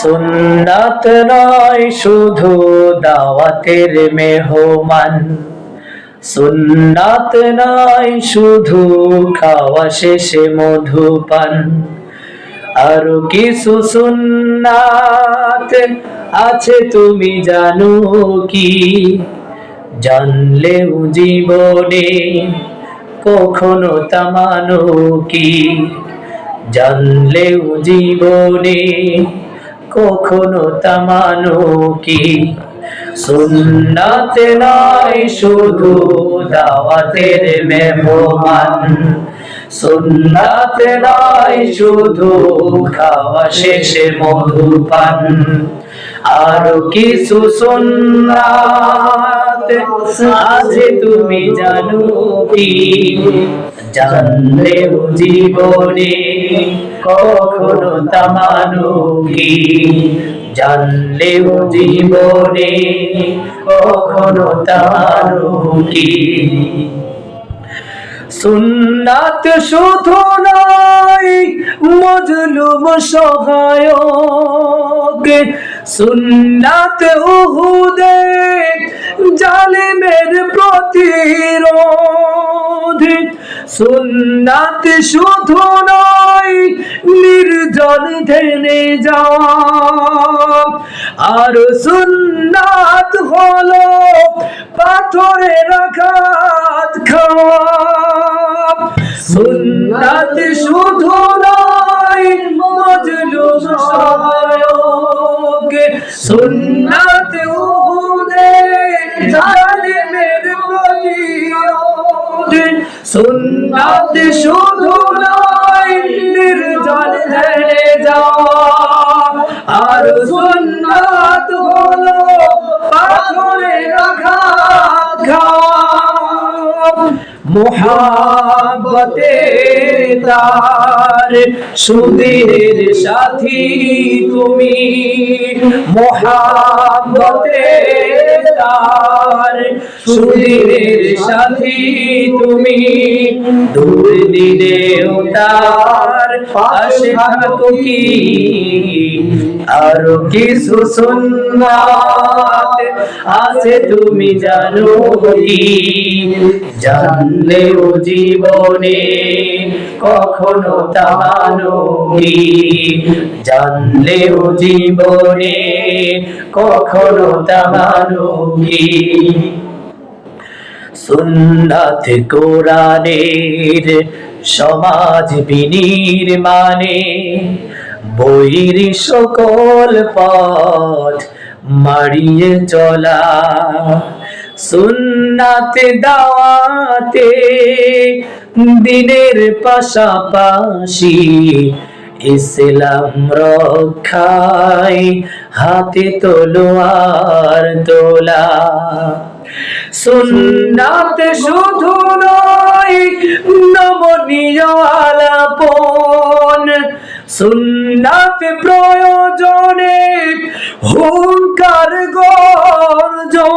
সুন্নাত নয় শুধু দাওয়াতের মেহমান, সুন্নাত নয় শুধু খাওয়া শেষে মধুপান, আরো কিছু সুন্নাত আছে তুমি জানো কি? জানলেও জীবনে কখনো তা মানো কি? জানলেও জীবনে কখনো তা মানো কি? সুন্নাত নয় শুধু দাওয়াতের মেহমান, সুন্নাত নয় শুধু খাওয়া শেষে মধুপান, আরো কিছু সুন্নাত আছে তুমি জানো কি? জানলেও জীবনে কখনো তা মানো কি? জানলেও জীবনে কখনো তা মানো কি? সুন্নাত শুধু নয় মজলুম সহায়ক, সুন্নাত উহুদে জালিমের প্রতিরোধ, সুন্নাত শুধু নয় নির্জন ধ্যানে যাওয়া, আর সুন্নাত হলো পাথরের আঘাত খাওয়া। সুন্নাত শুধু নয় মজলুম সহায়ক, সুন্নাত উহুদে জালিমের প্রতিরোধ, সুন্নাত শুধু নয় নির্জন ধ্যানে যাওয়া, আর সুন্নাত হলো পাথরের আঘাত খাওয়া। মুহাব্বতে তার সুদিনের সাথী তুমি, মুহাব্বতে তার সুদিনের সাথী তুমি, দুর্দিনেও তার পাশে থাকো কি? আরো কিছু সুন্নাত আছে তুমি জানো কি? জানলেও জীবনে কখনো তা মানো কি? জানলেও জীবনে কখনো তা মানো কি? সুন্নাত কোরআনের সমাজ বিনির্মাণে বৈর সকল পথ মারিয়ে চলা, সুন্নাত দাওয়াতে দিনের পাশাপাশি ইসলাম রক্ষায় হাতে তলোয়ার তোলা। সুন্নাত শুধু নয় নমনীয় আলাপন, সুন্নাত প্রয়োজনে হুঙ্কার গর্জন,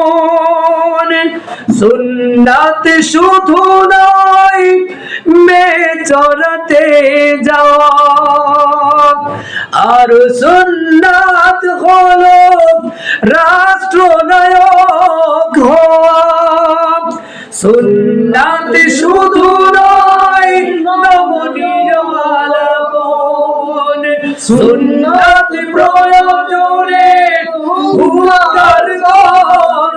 সুন্নাত শুধু নয় মেয়ে চড়াতে যাওয়া, আর সুন্নাত হলো রাষ্ট্রনায়ক হওয়া। সুন্নাত শুধু নয় নমনীয় আলাপন, সুন্নাত প্রয়োজনে হুঙ্কার গর্জন,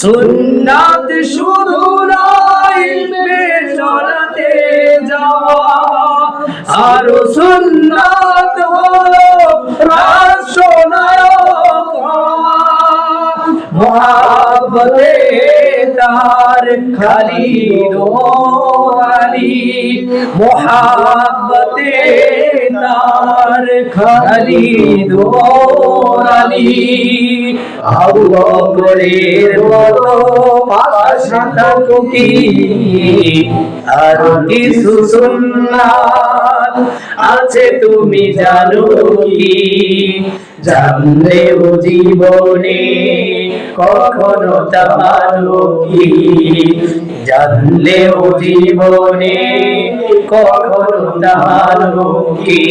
সুন্নাত শুধু নয় মেয়ে চড়াতে যাওয়া, আর সুন্নাত হলো রাষ্ট্রনায়ক হওয়া। মুহাব্বতে তার খালিদ ও আলী, মুহাব্বতে তার খালিদ ও আলী, আবু বকরের মতো পাশে থাকো কি? আর কিছু সুন্নাত আছে তুমি জানো কি? জানলেও জীবনে কখনো তা মানো কি? জানলেও জীবনে কখনো তা মানো কি?